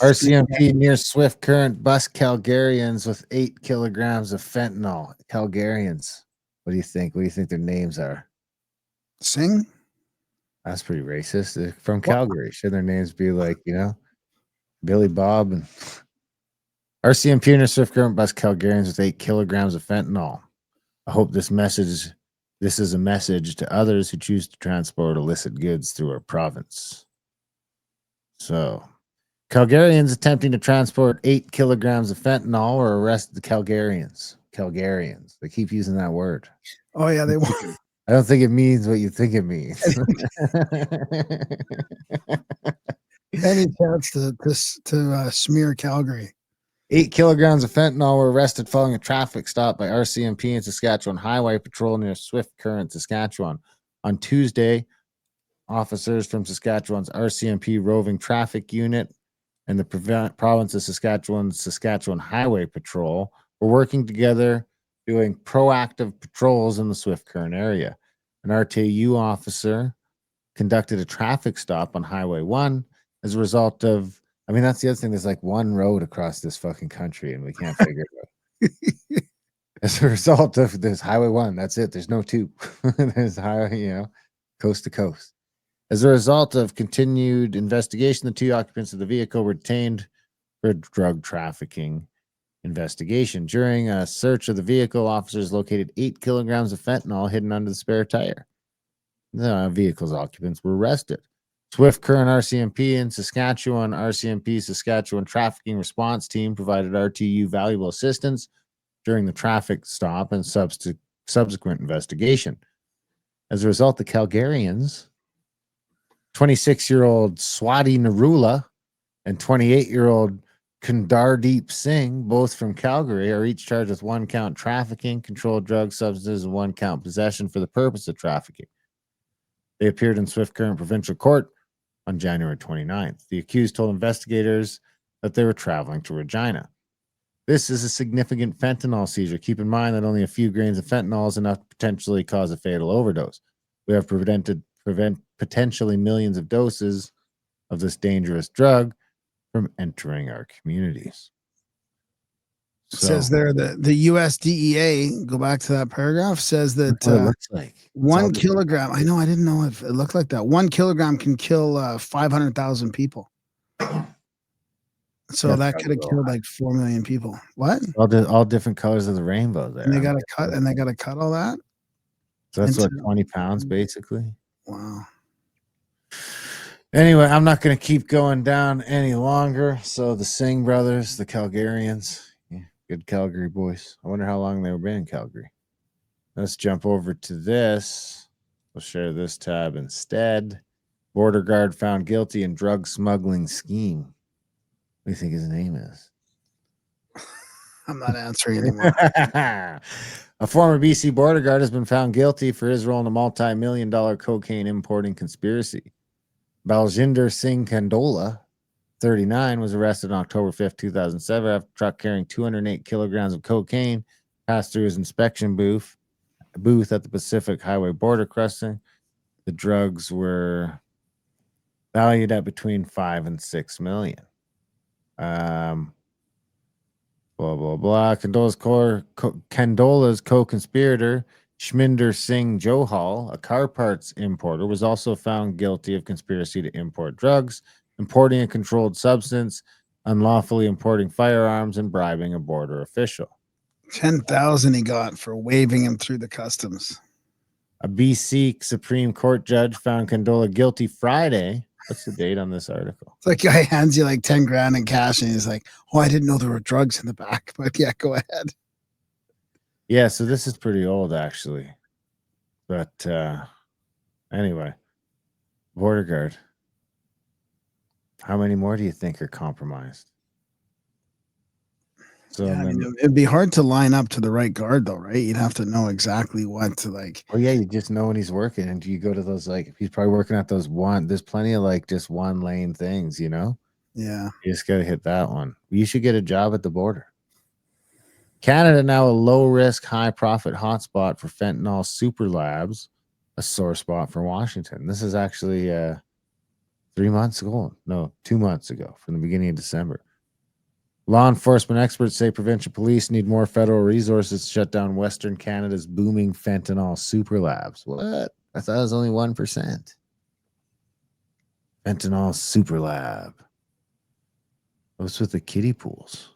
RCMP near Swift Current bust Calgarians with 8 kilograms of fentanyl. Calgarians. What do you think? What do you think their names are? Sing? That's pretty racist. They're from What? Calgary. Should their names be like, Billy Bob and RCMP near Swift Current bust Calgarians with 8 kilograms of fentanyl. I hope this is a message to others who choose to transport illicit goods through our province. So, Calgarians attempting to transport 8 kilograms of fentanyl were arrested. Calgarians. They keep using that word. Oh yeah, they want. I don't think it means what you think it means. Any chance to smear Calgary? 8 kilograms of fentanyl were arrested following a traffic stop by RCMP and Saskatchewan Highway Patrol near Swift Current, Saskatchewan. On Tuesday, officers from Saskatchewan's RCMP Roving Traffic Unit and the province of Saskatchewan's Saskatchewan Highway Patrol were working together doing proactive patrols in the Swift Current area. An RTU officer conducted a traffic stop on Highway 1 as a result of, that's the other thing. There's like one road across this fucking country and we can't figure it out. As a result of this Highway 1, that's it. There's no two. There's highway, coast to coast. As a result of continued investigation, the 2 occupants of the vehicle were detained for a drug trafficking investigation. During a search of the vehicle, officers located 8 kilograms of fentanyl hidden under the spare tire. The vehicle's occupants were arrested. Swift Current RCMP and Saskatchewan RCMP Saskatchewan Trafficking Response Team provided RTU valuable assistance during the traffic stop and subsequent investigation. As a result, the Calgarians, 26-year-old Swati Narula and 28-year-old Kundardeep Singh, both from Calgary, are each charged with 1 count trafficking, controlled drug substances, and 1 count possession for the purpose of trafficking. They appeared in Swift Current Provincial Court on January 29th. The accused told investigators that they were traveling to Regina. This is a significant fentanyl seizure. Keep in mind that only a few grains of fentanyl is enough to potentially cause a fatal overdose. We have prevent potentially millions of doses of this dangerous drug from entering our communities. It says there that the USDEA, go back to that paragraph, says that what it looks like. 1 kilogram. I know, I didn't know if it looked like that. 1 kilogram can kill 500,000 people. So that could have killed like 4 million people. What? All different colors of the rainbow there. And they got to cut all that. So that's what, 20 pounds basically. Wow. Anyway, I'm not going to keep going down any longer. So the Singh brothers, the Calgarians, good Calgary boys. I wonder how long they've been in Calgary. Let's jump over to this. We'll share this tab instead. Border guard found guilty in drug smuggling scheme. What do you think his name is? I'm not answering anymore. A former BC border guard has been found guilty for his role in a multi-million-dollar cocaine importing conspiracy. Baljinder Singh Kandola, 39, was arrested on October 5th, 2007 after a truck carrying 208 kilograms of cocaine passed through his inspection booth at the Pacific Highway border crossing. The drugs were valued at between 5 and 6 million. Blah, blah, blah. Kandola's co-conspirator, Shminder Singh Johal, a car parts importer, was also found guilty of conspiracy to import drugs, importing a controlled substance, unlawfully importing firearms, and bribing a border official. 10,000 he got for waving him through the customs. A BC Supreme Court judge found Kandola guilty Friday. What's the date on this article? It's like guy hands you like 10 grand in cash and he's like, oh, I didn't know there were drugs in the back. But yeah, go ahead. Yeah, so this is pretty old actually. But anyway, border guard. How many more do you think are compromised? So yeah, it'd be hard to line up to the right guard though, right? You'd have to know exactly what to like. Oh yeah, you just know when he's working, and you go to those like he's probably working at those there's plenty of like just 1 lane things, Yeah. You just gotta hit that one. You should get a job at the border. Canada now a low risk, high profit hotspot for fentanyl super labs, a sore spot for Washington. This is actually 3 months ago. No, 2 months ago, from the beginning of December. Law enforcement experts say provincial police need more federal resources to shut down Western Canada's booming fentanyl super labs. What? I thought it was only 1%. Fentanyl super lab. What's with the kiddie pools?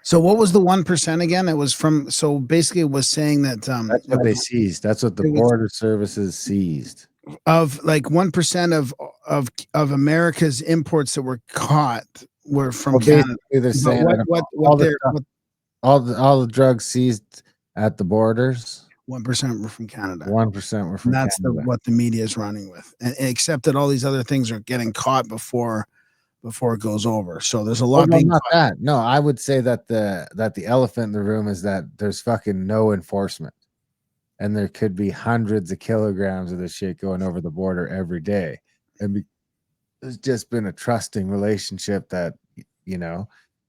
So what was the 1% again? It was from, so basically it was saying that That's what they seized. That's what the border services seized. Of like 1% of America's imports that were caught were from Canada. They're saying all the drugs seized at the borders, 1% were from Canada. 1% were from That's Canada. what the media is running with, and except that all these other things are getting caught before it goes over. So there's a lot being not caught. that. No, I would say that the elephant in the room is that there's fucking no enforcement, and there could be hundreds of kilograms of this shit going over the border every day, and there's just been a trusting relationship that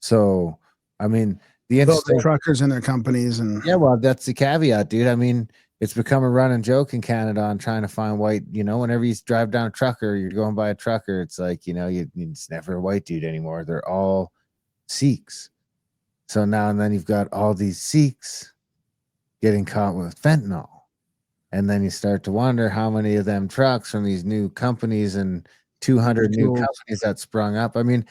So, I mean, the interesting truckers and their companies, and yeah, well, that's the caveat, dude. I mean, it's become a running joke in Canada on trying to find white. Whenever you drive down a trucker, you're going by a trucker. It's like it's never a white dude anymore. They're all Sikhs. So now and then you've got all these Sikhs getting caught with fentanyl, and then you start to wonder how many of them trucks from these new companies and 200 new companies that sprung up. I mean,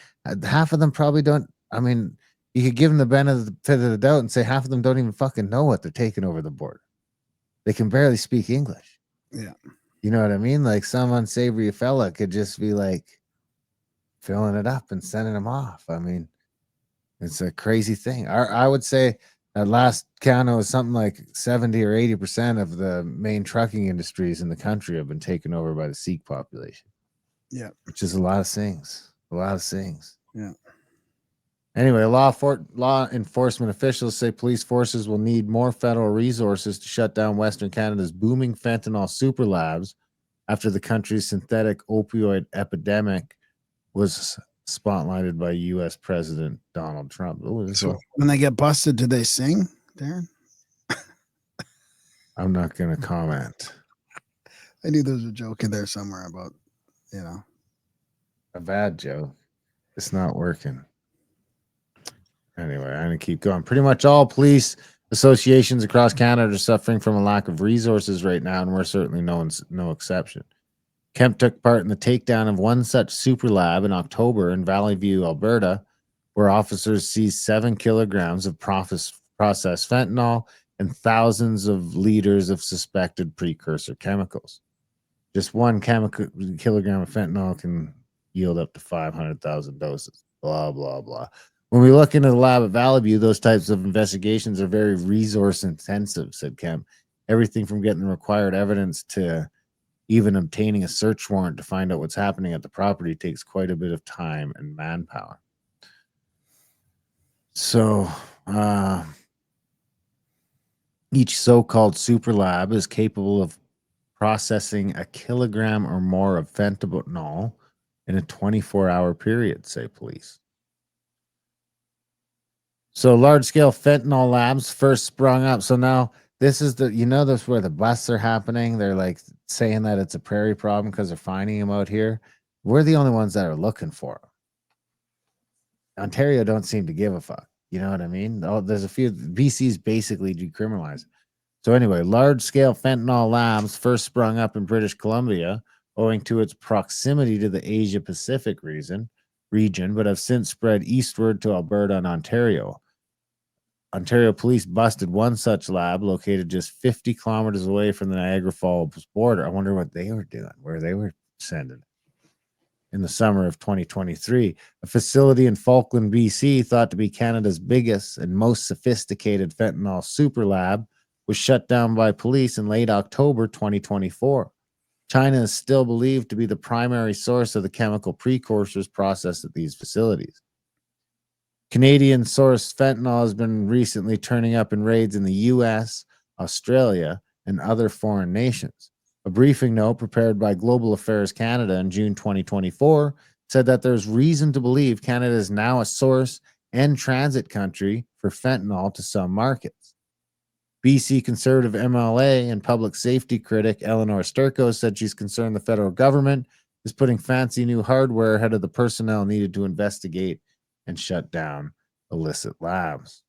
half of them probably don't. I mean, you could give them the benefit of the doubt and say half of them don't even fucking know what they're taking over the border. They can barely speak English. Yeah. You know what I mean? Like some unsavory fella could just be like filling it up and sending them off. I mean, it's a crazy thing. I would say at last count it was something like 70 or 80% of the main trucking industries in the country have been taken over by the Sikh population. Yeah. Which is a lot of things. A lot of things. Yeah. Anyway, law enforcement officials say police forces will need more federal resources to shut down Western Canada's booming fentanyl super labs after the country's synthetic opioid epidemic was spotlighted by U.S. President Donald Trump. So when they get busted, do they sing, Darren? I'm not going to comment. I knew there was a joke in there somewhere about, a bad joke. It's not working. Anyway, I'm going to keep going. Pretty much all police associations across Canada are suffering from a lack of resources right now, and we're certainly no exception. Kemp took part in the takedown of one such super lab in October in Valley View, Alberta, where officers seized 7 kilograms of processed fentanyl and thousands of liters of suspected precursor chemicals. Just 1 kilogram of fentanyl can yield up to 500,000 doses. Blah, blah, blah. When we look into the lab at Valley View, those types of investigations are very resource intensive, said Kemp. Everything from getting the required evidence to even obtaining a search warrant to find out what's happening at the property takes quite a bit of time and manpower. So, each so-called super lab is capable of processing a kilogram or more of fentanyl in a 24-hour period, say police. So large-scale fentanyl labs first sprung up. So now this is this where the busts are happening. They're like saying that it's a prairie problem because they're finding them out here. We're the only ones that are looking for them. Ontario don't seem to give a fuck. You know what I mean? There's a few. BC's basically decriminalized. So anyway, large-scale fentanyl labs first sprung up in British Columbia owing to its proximity to the Asia-Pacific region, but have since spread eastward to Alberta and Ontario. Ontario police busted one such lab located just 50 kilometers away from the Niagara Falls border. I wonder what they were doing, where they were sending it. In the summer of 2023, a facility in Falkland, BC, thought to be Canada's biggest and most sophisticated fentanyl super lab, was shut down by police in late October 2024. China is still believed to be the primary source of the chemical precursors processed at these facilities. Canadian source fentanyl has been recently turning up in raids in the U.S., Australia, and other foreign nations. A briefing note prepared by Global Affairs Canada in June 2024 said that there's reason to believe Canada is now a source and transit country for fentanyl to some markets. BC Conservative MLA and public safety critic Eleanor Sturko said she's concerned the federal government is putting fancy new hardware ahead of the personnel needed to investigate and shut down illicit labs.